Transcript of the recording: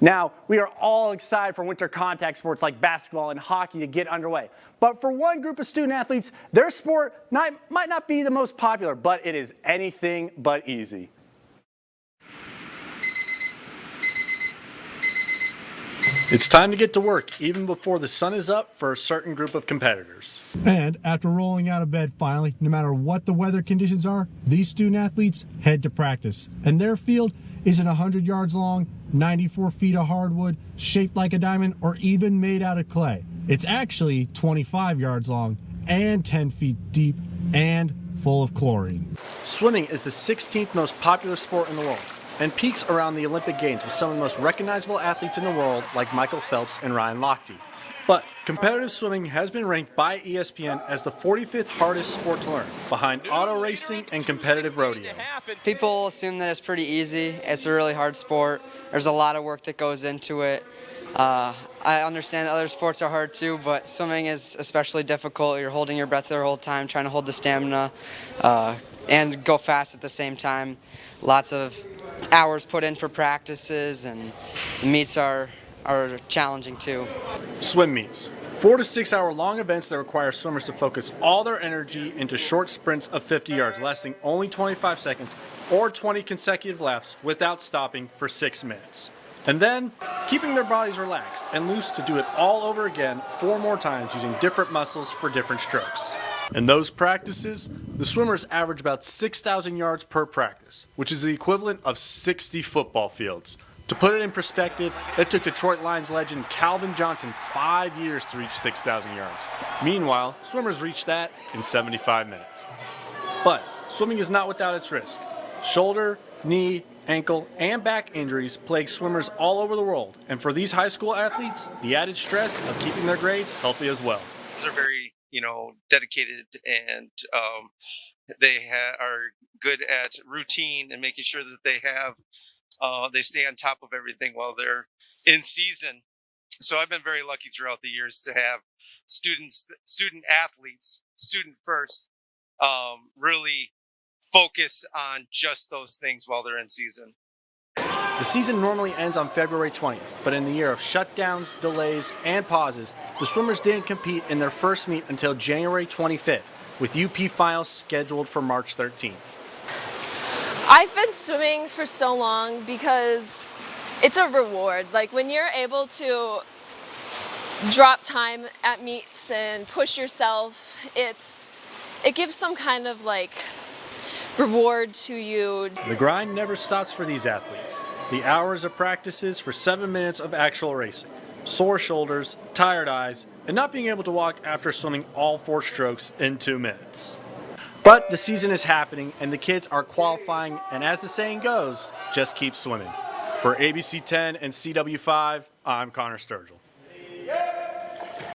Now, we are all excited for winter contact sports like basketball and hockey to get underway. But for one group of student athletes, their sport might not be the most popular, but it is anything but easy. It's time to get to work, even before the sun is up for a certain group of competitors. And after rolling out of bed finally, no matter what the weather conditions are, these student athletes head to practice. And their field isn't 100 yards long, 94 feet of hardwood, shaped like a diamond, or even made out of clay. It's actually 25 yards long and 10 feet deep and full of chlorine. Swimming is the 16th most popular sport in the world and peaks around the Olympic Games with some of the most recognizable athletes in the world like Michael Phelps and Ryan Lochte. But competitive swimming has been ranked by ESPN as the 45th hardest sport to learn, behind auto racing and competitive rodeo. People assume that it's pretty easy. It's a really hard sport. There's a lot of work that goes into it. I understand that other sports are hard too, but swimming is especially difficult. You're holding your breath the whole time, trying to hold the stamina and go fast at the same time. Lots of hours put in for practices, and the meets are challenging too. Swim meets. 4 to 6 hour long events that require swimmers to focus all their energy into short sprints of 50 yards, lasting only 25 seconds or 20 consecutive laps without stopping for 6 minutes. And then keeping their bodies relaxed and loose to do it all over again 4 more times using different muscles for different strokes. In those practices, the swimmers average about 6,000 yards per practice, which is the equivalent of 60 football fields. To put it in perspective, it took Detroit Lions legend Calvin Johnson 5 years to reach 6,000 yards. Meanwhile, swimmers reached that in 75 minutes. But swimming is not without its risk. Shoulder, knee, ankle, and back injuries plague swimmers all over the world. And for these high school athletes, the added stress of keeping their grades healthy as well. They're very, dedicated, and they are good at routine and making sure that they stay on top of everything while they're in season. So I've been very lucky throughout the years to have student athletes, student first, really focus on just those things while they're in season. The season normally ends on February 20th, but in the year of shutdowns, delays, and pauses, the swimmers didn't compete in their first meet until January 25th, with UP finals scheduled for March 13th. I've been swimming for so long because it's a reward. Like when you're able to drop time at meets and push yourself, it gives some kind of reward to you. The grind never stops for these athletes. The hours of practices for 7 minutes of actual racing, sore shoulders, tired eyes, and not being able to walk after swimming all 4 strokes in 2 minutes. But the season is happening and the kids are qualifying, and as the saying goes, just keep swimming. For ABC 10 and CW5, I'm Connor Sturgill.